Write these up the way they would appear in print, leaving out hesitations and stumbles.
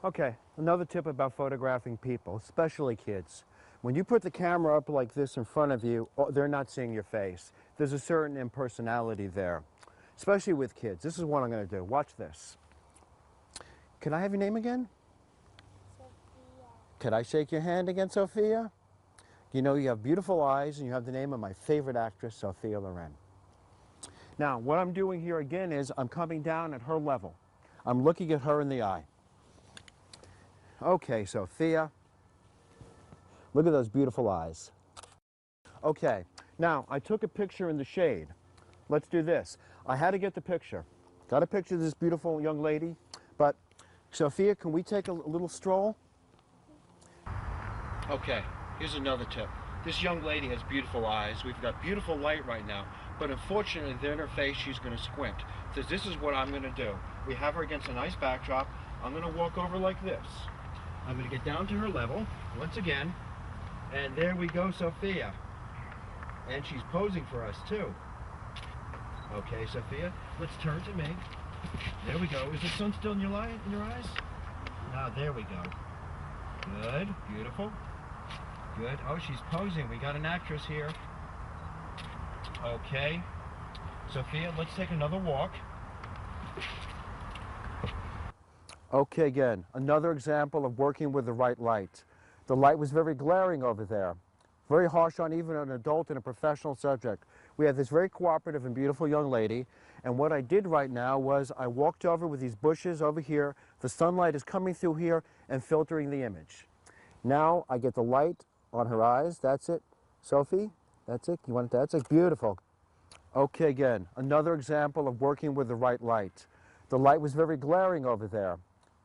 Okay, another tip about photographing people, especially kids. When you put the camera up like this in front of you, they're not seeing your face. There's a certain impersonality there, especially with kids. This is what I'm going to do. Watch this. Can I have your name again? Sophia. Could I shake your hand again, Sophia? You know you have beautiful eyes and you have the name of my favorite actress, Sophia Loren. Now, what I'm doing here again is I'm coming down at her level. I'm looking at her in the eye. Okay, Sophia, look at those beautiful eyes. Okay, now I took a picture in the shade. Let's do this. I had to get the picture. Got a picture of this beautiful young lady, but Sophia, can we take a little stroll? Okay, here's another tip. This young lady has beautiful eyes. We've got beautiful light right now, but unfortunately, there in her face, she's going to squint. So this is what I'm going to do. We have her against a nice backdrop. I'm going to walk over like this. I'm going to get down to her level, once again, and there we go, Sophia. And she's posing for us, too. Okay, Sophia, let's turn to me. There we go. Is the sun still in your eyes? Now, there we go. Good, beautiful. Good. Oh, she's posing. We got an actress here. Okay. Sophia, let's take another walk. Okay, again, another example of working with the right light. The light was very glaring over there. Very harsh on even an adult and a professional subject. We have this very cooperative and beautiful young lady, and what I did right now was I walked over with these bushes over here. The sunlight is coming through here and filtering the image. Now I get the light on her eyes. That's it. Sophie, that's it. You want it? That's it. Beautiful. Okay, again, another example of working with the right light. The light was very glaring over there.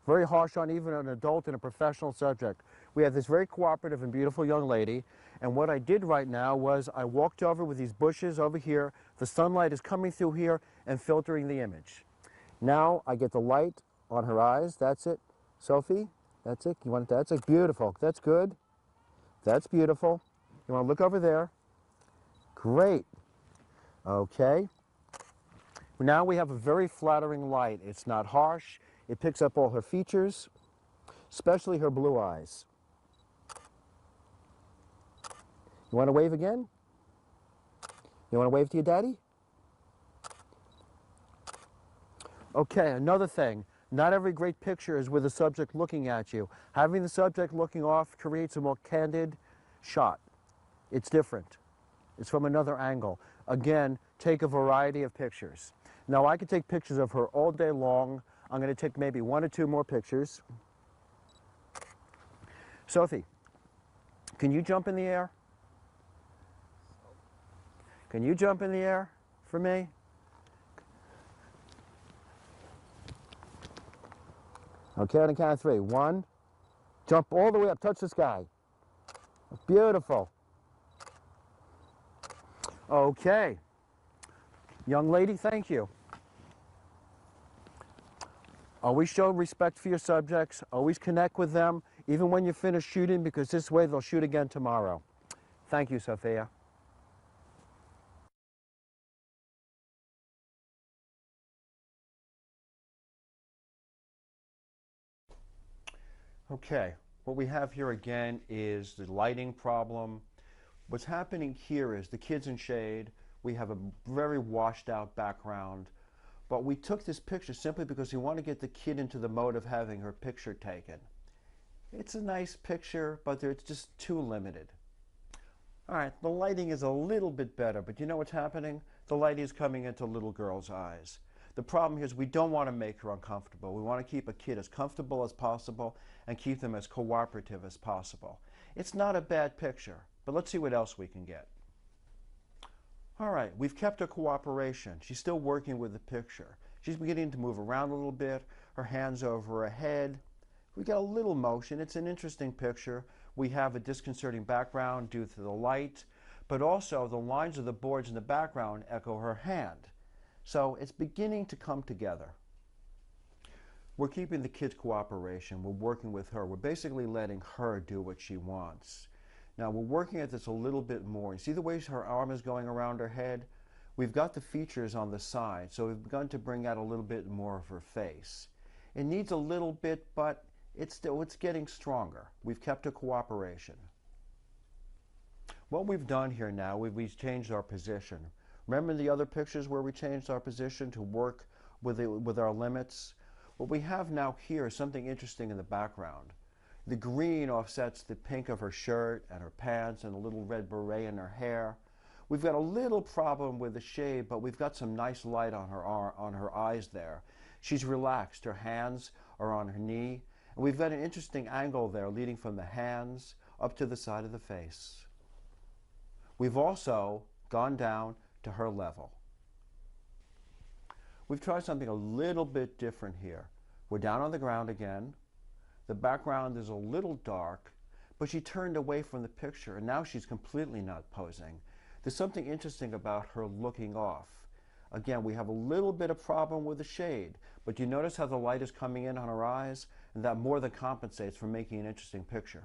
Very harsh on even an adult and a professional subject. We have this very cooperative and beautiful young lady, and what I did right now was I walked over with these bushes over here. The sunlight is coming through here and filtering the image. Now I get the light on her eyes. That's it. Sophie, that's it. You want it? That's it. Beautiful. That's good. That's beautiful. You want to look over there? Great. Okay. Now we have a very flattering light. It's not harsh. It picks up all her features, especially her blue eyes. You want to wave again? You want to wave to your daddy? Okay, another thing. Not every great picture is with the subject looking at you. Having the subject looking off creates a more candid shot. It's different. It's from another angle. Again, take a variety of pictures. Now, I could take pictures of her all day long. I'm going to take maybe one or two more pictures. Sophie, can you jump in the air? Can you jump in the air for me? Okay, on the count of three. One, jump all the way up, touch the sky. Beautiful. Okay. Young lady, thank you. Always show respect for your subjects. Always connect with them, even when you're finished shooting, because this way they'll shoot again tomorrow. Thank you, Sophia. Okay, what we have here again is the lighting problem. What's happening here is the kid's in shade. We have a very washed out background. But we took this picture simply because we want to get the kid into the mode of having her picture taken. It's a nice picture, but it's just too limited. All right, the lighting is a little bit better, but you know what's happening? The light is coming into little girl's eyes. The problem here is we don't want to make her uncomfortable. We want to keep a kid as comfortable as possible and keep them as cooperative as possible. It's not a bad picture, but let's see what else we can get. All right, we've kept her cooperation. She's still working with the picture. She's beginning to move around a little bit, her hands over her head. We got a little motion. It's an interesting picture. We have a disconcerting background due to the light, but also the lines of the boards in the background echo her hand. So it's beginning to come together. We're keeping the kid's cooperation. We're working with her. We're basically letting her do what she wants. Now we're working at this a little bit more. You see the way her arm is going around her head? We've got the features on the side, so we've begun to bring out a little bit more of her face. It needs a little bit, but it's getting stronger. We've kept a cooperation. What we've done here now, we've changed our position. Remember the other pictures where we changed our position to work with our limits? What we have now here is something interesting in the background. The green offsets the pink of her shirt and her pants and a little red beret in her hair. We've got a little problem with the shade, but we've got some nice light on her eyes there. She's relaxed. Her hands are on her knee. And we've got an interesting angle there leading from the hands up to the side of the face. We've also gone down to her level. We've tried something a little bit different here. We're down on the ground again. The background is a little dark, but she turned away from the picture, and now she's completely not posing. There's something interesting about her looking off. Again, we have a little bit of problem with the shade, but you notice how the light is coming in on her eyes, and that more than compensates for making an interesting picture.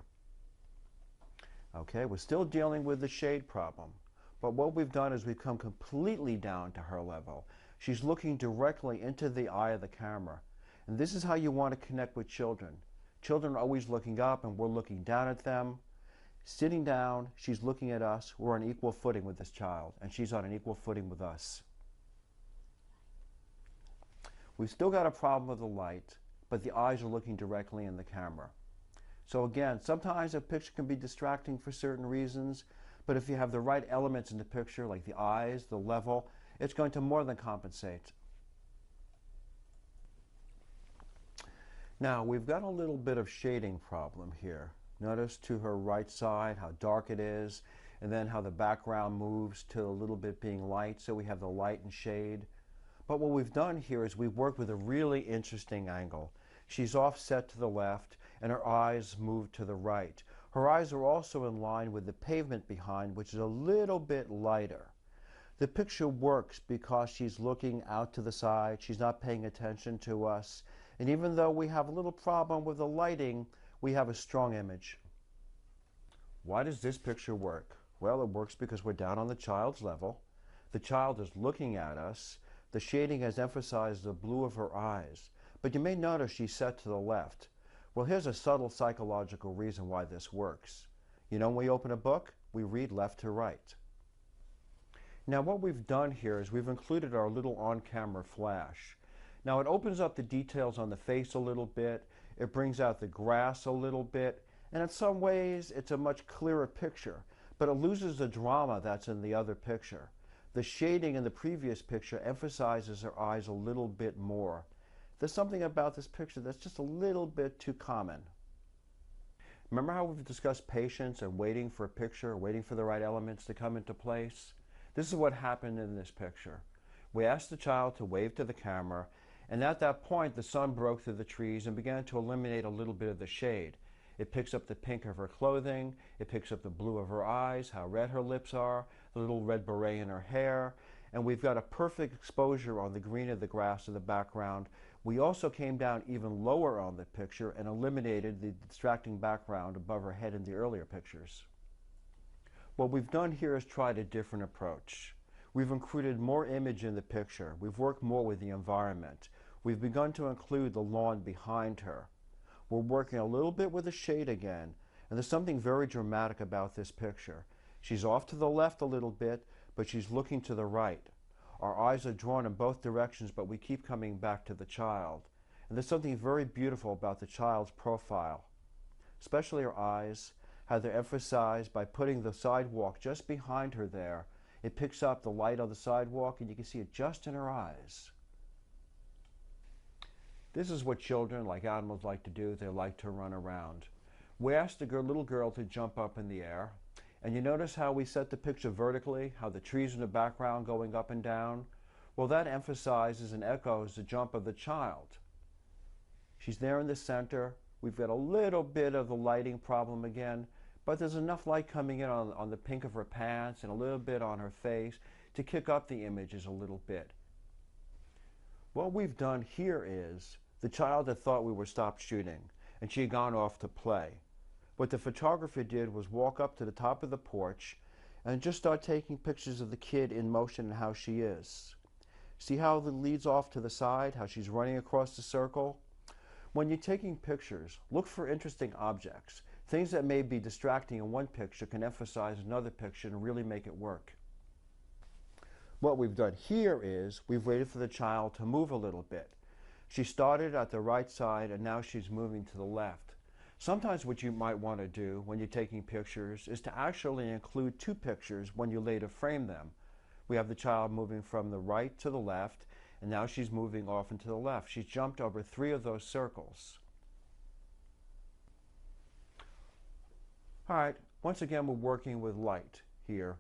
Okay, we're still dealing with the shade problem, but what we've done is we've come completely down to her level. She's looking directly into the eye of the camera, and this is how you want to connect with children. Children are always looking up, and we're looking down at them. Sitting down, she's looking at us. We're on equal footing with this child, and she's on an equal footing with us. We've still got a problem with the light, but the eyes are looking directly in the camera. So again, sometimes a picture can be distracting for certain reasons, but if you have the right elements in the picture, like the eyes, the level, it's going to more than compensate. Now, we've got a little bit of shading problem here. Notice to her right side how dark it is, and then how the background moves to a little bit being light, so we have the light and shade. But what we've done here is we've worked with a really interesting angle. She's offset to the left, and her eyes move to the right. Her eyes are also in line with the pavement behind, which is a little bit lighter. The picture works because she's looking out to the side, she's not paying attention to us, and even though we have a little problem with the lighting, we have a strong image. Why does this picture work? Well, it works because we're down on the child's level. The child is looking at us. The shading has emphasized the blue of her eyes. But you may notice she's set to the left. Well, here's a subtle psychological reason why this works. You know, when we open a book, we read left to right. Now, what we've done here is we've included our little on-camera flash. Now, it opens up the details on the face a little bit. It brings out the grass a little bit. And in some ways, it's a much clearer picture. But it loses the drama that's in the other picture. The shading in the previous picture emphasizes her eyes a little bit more. There's something about this picture that's just a little bit too common. Remember how we've discussed patience and waiting for a picture, waiting for the right elements to come into place? This is what happened in this picture. We asked the child to wave to the camera, and at that point the sun broke through the trees and began to eliminate a little bit of the shade. It picks up the pink of her clothing, it picks up the blue of her eyes, how red her lips are, the little red beret in her hair, and we've got a perfect exposure on the green of the grass in the background. We also came down even lower on the picture and eliminated the distracting background above her head in the earlier pictures. What we've done here is tried a different approach. We've included more image in the picture. We've worked more with the environment. We've begun to include the lawn behind her. We're working a little bit with the shade again, and there's something very dramatic about this picture. She's off to the left a little bit, but she's looking to the right. Our eyes are drawn in both directions, but we keep coming back to the child. And there's something very beautiful about the child's profile, especially her eyes, how they're emphasized by putting the sidewalk just behind her there. It picks up the light on the sidewalk, and you can see it just in her eyes. This is what children, like animals, like to do. They like to run around. We asked the little girl to jump up in the air. And you notice how we set the picture vertically, how the trees in the background going up and down? Well, that emphasizes and echoes the jump of the child. She's there in the center. We've got a little bit of the lighting problem again, but there's enough light coming in on the pink of her pants and a little bit on her face to kick up the images a little bit. What we've done here is the child had thought we were stopped shooting, and she had gone off to play. What the photographer did was walk up to the top of the porch and just start taking pictures of the kid in motion and how she is. See how it leads off to the side, how she's running across the circle? When you're taking pictures, look for interesting objects. Things that may be distracting in one picture can emphasize another picture and really make it work. What we've done here is we've waited for the child to move a little bit. She started at the right side and now she's moving to the left. Sometimes what you might want to do when you're taking pictures is to actually include two pictures when you later frame them. We have the child moving from the right to the left, and now she's moving off into the left. She's jumped over 3 of those circles. All right, once again we're working with light here.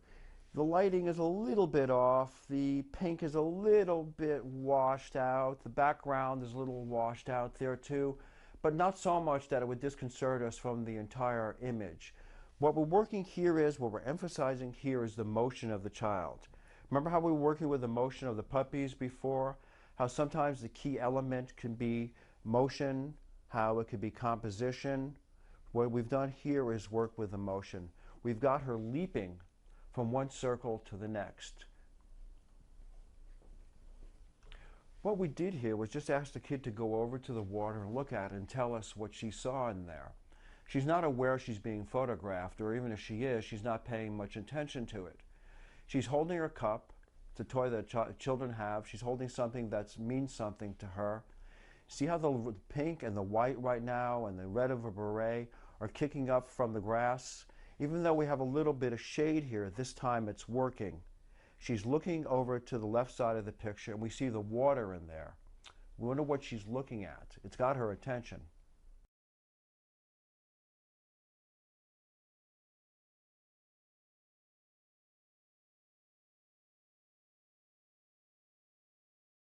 The lighting is a little bit off, the pink is a little bit washed out, the background is a little washed out there too, but not so much that it would disconcert us from the entire image. What we're working here is, what we're emphasizing here is the motion of the child. Remember how we were working with the motion of the puppies before? How sometimes the key element can be motion, how it could be composition. What we've done here is work with the motion. We've got her leaping from one circle to the next. What we did here was just ask the kid to go over to the water and look at it and tell us what she saw in there. She's not aware she's being photographed, or even if she is, she's not paying much attention to it. She's holding her cup. It's a toy that children have. She's holding something that means something to her. See how the pink and the white right now and the red of a beret are kicking up from the grass? Even though we have a little bit of shade here, this time it's working. She's looking over to the left side of the picture and we see the water in there. We wonder what she's looking at. It's got her attention.